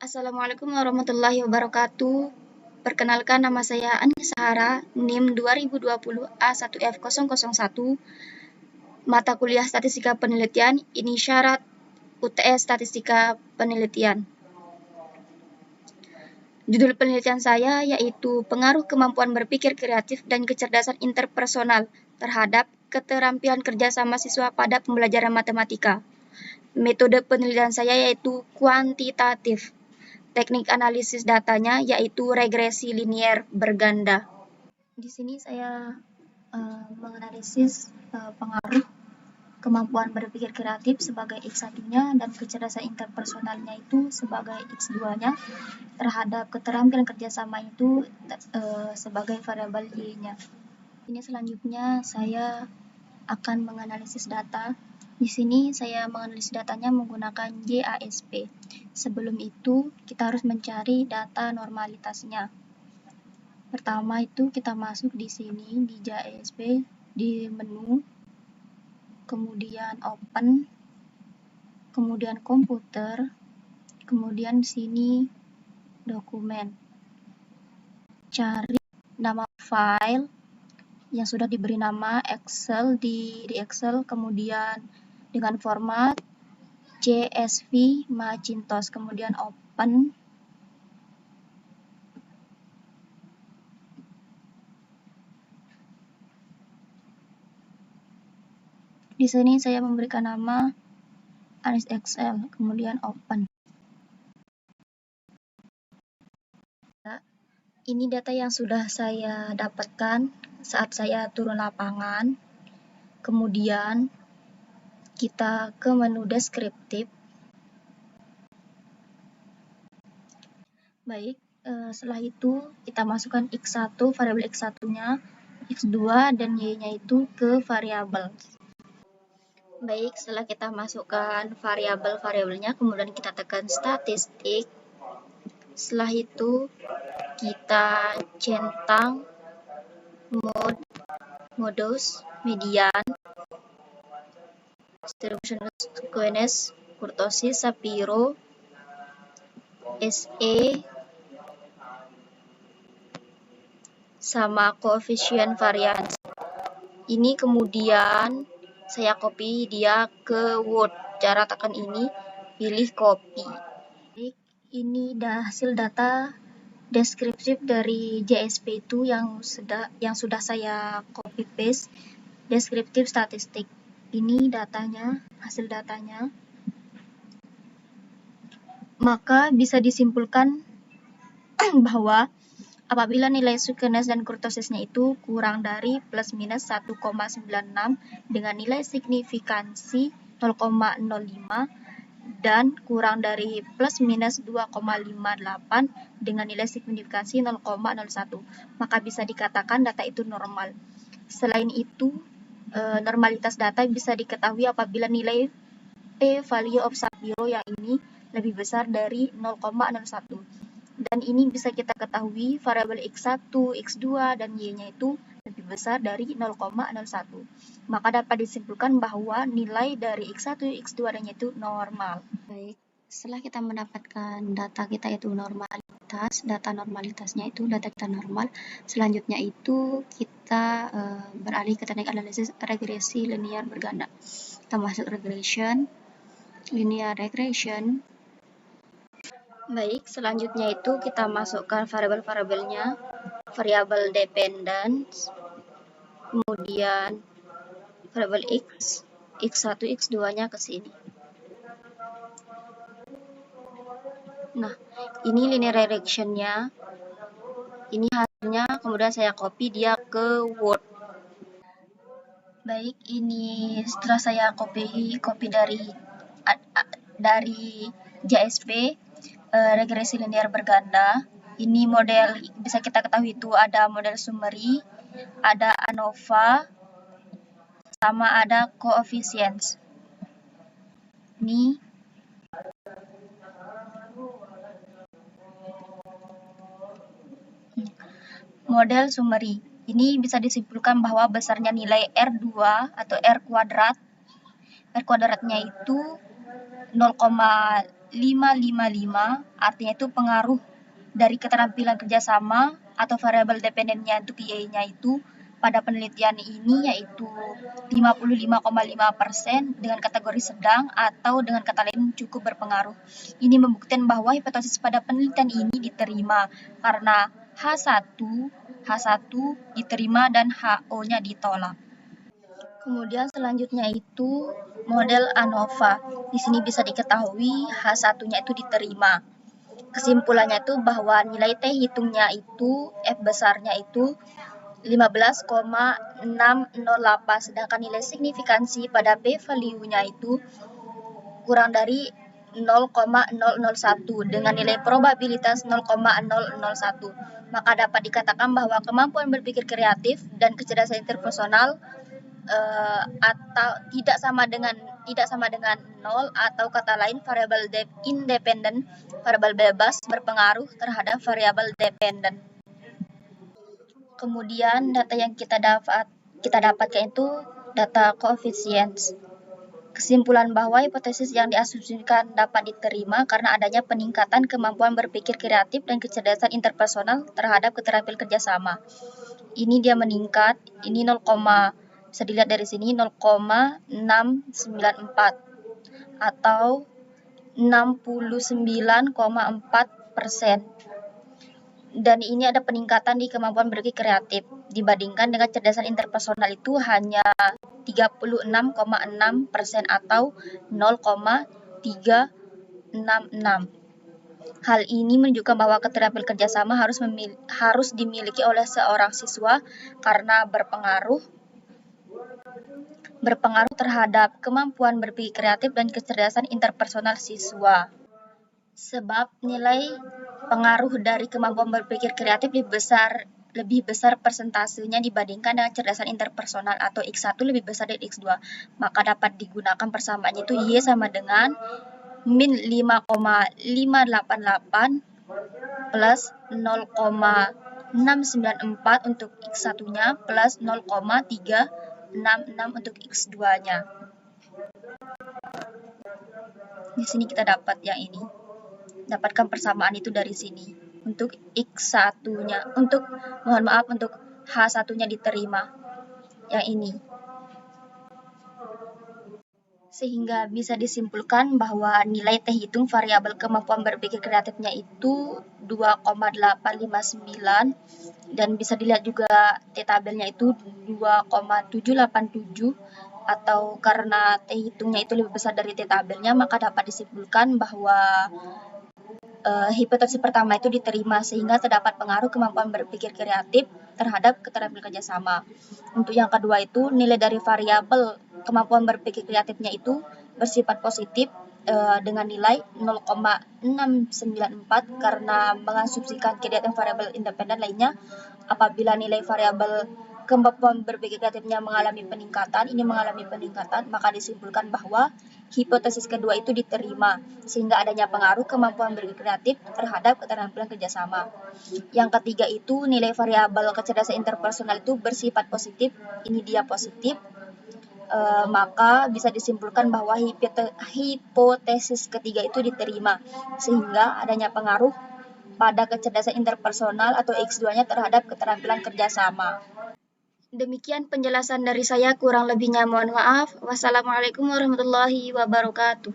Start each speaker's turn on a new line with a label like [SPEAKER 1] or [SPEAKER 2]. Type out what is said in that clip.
[SPEAKER 1] Assalamualaikum warahmatullahi wabarakatuh. Perkenalkan, nama saya Ani Sahara, NIM 2020 A1F001, mata kuliah Statistika Penelitian, ini syarat UTS Statistika Penelitian. Judul penelitian saya yaitu pengaruh kemampuan berpikir kreatif dan kecerdasan interpersonal terhadap keterampilan kerjasama siswa pada pembelajaran matematika. Metode penelitian saya yaitu kuantitatif. Teknik analisis datanya yaitu regresi linier berganda. Di sini saya menganalisis pengaruh kemampuan berpikir kreatif sebagai X1-nya dan kecerdasan interpersonalnya itu sebagai X2-nya terhadap keterampilan kerjasama itu sebagai variabel Y-nya. Ini selanjutnya saya akan menganalisis data. Di sini saya menganalisis datanya menggunakan JASP. Sebelum itu, kita harus mencari data normalitasnya. Pertama itu kita masuk di sini di JASP, di menu, kemudian open, kemudian komputer, kemudian sini dokumen. Cari nama file yang sudah diberi nama Excel di Excel, kemudian dengan format CSV Macintosh, kemudian open. Di sini saya memberikan nama Analysis Excel, kemudian open. Ini data yang sudah saya dapatkan saat saya turun lapangan. Kemudian kita ke menu deskriptif. Baik, setelah itu kita masukkan X1, variabel X1-nya, X2 dan Y-nya itu ke variabel. Baik, setelah kita masukkan variabel-variabelnya, kemudian kita tekan statistik. Setelah itu kita centang modus, median, distribution skewness, kurtosis, Shapiro, SE, sama koefisien varians. Ini kemudian saya copy dia ke Word. Cara tekan ini, pilih copy. Baik, ini hasil data deskriptif dari JSP itu yang sudah saya copy paste. Deskriptif statistik. Ini datanya, hasil datanya. Maka bisa disimpulkan bahwa apabila nilai skewness dan kurtosisnya itu kurang dari plus minus 1,96 dengan nilai signifikansi 0,05 dan kurang dari plus minus 2,58 dengan nilai signifikansi 0,01, maka bisa dikatakan data itu normal. Selain itu, normalitas data bisa diketahui apabila nilai P-value of Shapiro yang ini lebih besar dari 0,01. Dan ini bisa kita ketahui variabel X1, X2, dan Y-nya itu lebih besar dari 0,01. Maka dapat disimpulkan bahwa nilai dari X1, X2, dan Y itu normal. Baik, setelah kita mendapatkan data kita itu normalitas, data normalitasnya itu data kita normal. Selanjutnya itu kita beralih ke teknik analisis regresi linear berganda. Kita masuk linear regression. Baik, selanjutnya itu kita masukkan variabel-variabelnya, variabel dependence, kemudian variabel X, X1, X2-nya ke sini. Nah, ini linear regression-nya, ini hasilnya, kemudian saya copy dia ke Word. Baik, ini setelah saya copy dari JSP, regresi linear berganda. Ini model bisa kita ketahui itu ada model summary, ada ANOVA, sama ada coefficients. Ini model summary. Ini bisa disimpulkan bahwa besarnya nilai R2 atau R kuadratnya itu 0,5 555, artinya itu pengaruh dari keterampilan kerjasama atau variabel dependennya untuk PA-nya itu pada penelitian ini yaitu 55,5% dengan kategori sedang atau dengan kata lain cukup berpengaruh. Ini membuktikan bahwa hipotesis pada penelitian ini diterima karena H1 diterima dan HO-nya ditolak. Kemudian selanjutnya itu model ANOVA. Di sini bisa diketahui H1-nya itu diterima. Kesimpulannya itu bahwa nilai T hitungnya itu F besarnya itu 15,608, sedangkan nilai signifikansi pada P value-nya itu kurang dari 0,001 dengan nilai probabilitas 0,001. Maka dapat dikatakan bahwa kemampuan berpikir kreatif dan kecerdasan interpersonal atau tidak sama dengan 0 atau kata lain variabel independen, variabel bebas berpengaruh terhadap variabel dependen. Kemudian data yang kita dapatkan itu data coefficients. Kesimpulan bahwa hipotesis yang diasumsikan dapat diterima karena adanya peningkatan kemampuan berpikir kreatif dan kecerdasan interpersonal terhadap keterampilan kerjasama. Ini dia meningkat, ini 0, bisa dilihat dari sini 0,694 atau 69,4%. Dan ini ada peningkatan di kemampuan berpikir kreatif dibandingkan dengan kecerdasan interpersonal itu hanya 36,6% atau 0,366. Hal ini menunjukkan bahwa keterampilan kerjasama harus dimiliki oleh seorang siswa karena berpengaruh terhadap kemampuan berpikir kreatif dan kecerdasan interpersonal siswa. Sebab nilai pengaruh dari kemampuan berpikir kreatif lebih besar persentasenya dibandingkan dengan kecerdasan interpersonal atau X1 lebih besar dari X2. Maka dapat digunakan persamaannya itu Y sama dengan min 5,588 plus 0,694 untuk X1-nya plus 0,366 untuk X2-nya. Di sini kita dapat yang ini. Dapatkan persamaan itu dari sini. Untuk X1-nya, untuk H1-nya diterima. Yang ini. Sehingga bisa disimpulkan bahwa nilai T hitung variabel kemampuan berpikir kreatifnya itu 2,859 dan bisa dilihat juga T tabelnya itu 2,787 atau karena T hitungnya itu lebih besar dari T tabelnya maka dapat disimpulkan bahwa hipotesis pertama itu diterima sehingga terdapat pengaruh kemampuan berpikir kreatif terhadap keterampilan kerjasama. Untuk yang kedua itu nilai dari variabel kemampuan berpikir kreatifnya itu bersifat positif dengan nilai 0,694 karena mengasumsikan kegiatan variabel independen lainnya. Apabila nilai variabel kemampuan berpikir kreatifnya mengalami peningkatan, maka disimpulkan bahwa hipotesis kedua itu diterima, sehingga adanya pengaruh kemampuan berpikir kreatif terhadap keterampilan kerjasama. Yang ketiga itu nilai variabel kecerdasan interpersonal itu bersifat positif, ini dia positif, maka bisa disimpulkan bahwa hipotesis ketiga itu diterima, sehingga adanya pengaruh pada kecerdasan interpersonal atau X2-nya terhadap keterampilan kerjasama. Demikian penjelasan dari saya, kurang lebihnya mohon maaf. Wassalamualaikum warahmatullahi wabarakatuh.